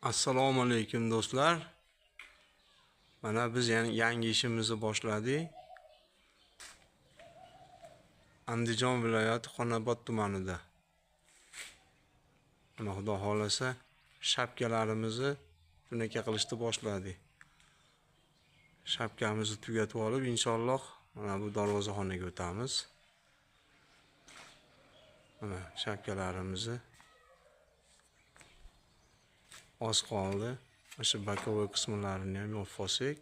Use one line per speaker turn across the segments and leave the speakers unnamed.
Assalomu alaykum do'stlar. Mana biz yangi ishimizni boshladik. Andijon viloyati Xonobod tumanida. Mana Xudo xolasa shapkalarimizni tunaka qilishni boshladik. Shapkamizni tugatib olib, inshaalloh mana bu darvozaxonaga o'tamiz. Mana shapkalarimizni oz qoldi. O'sha bokovoy qismlarini ham yopib olsak.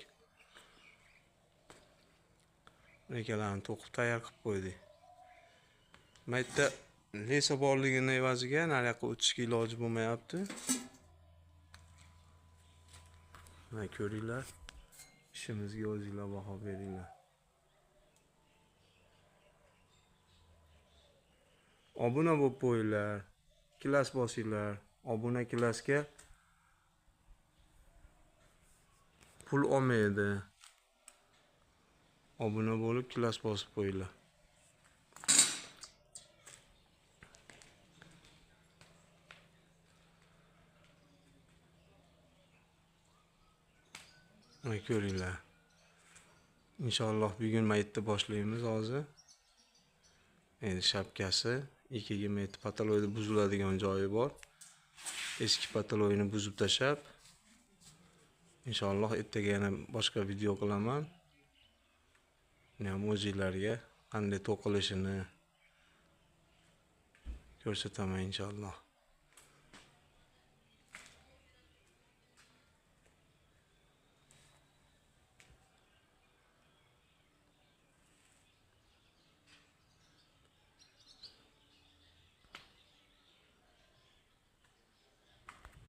Rekalarni to'qib tayyor qilib qo'ydik. Mayda lesa borligini evaziga nariyoqqa o'tishga iloji bo'lmayapti. Mana ko'ringlar. Ishimizga o'zingizlar baho beringlar. Obuna bo'lib qo'yinglar. Klass bosinglar. Obuna klassga pul olmaydi. Obuna bo'lib klass bosib qo'yinglar. Mana ko'ringlar. Inshaalloh bugun maytda boshlaymiz hozir. Endi shapkasi 2 metr pataloyda buziladigan joyi bor. Eski pataloyini buzib tashab, inshaalloh ertaga yana boshqa video qilaman. Ham o'zingizlarga qanday to'qilishini ko'rsataman inshaalloh.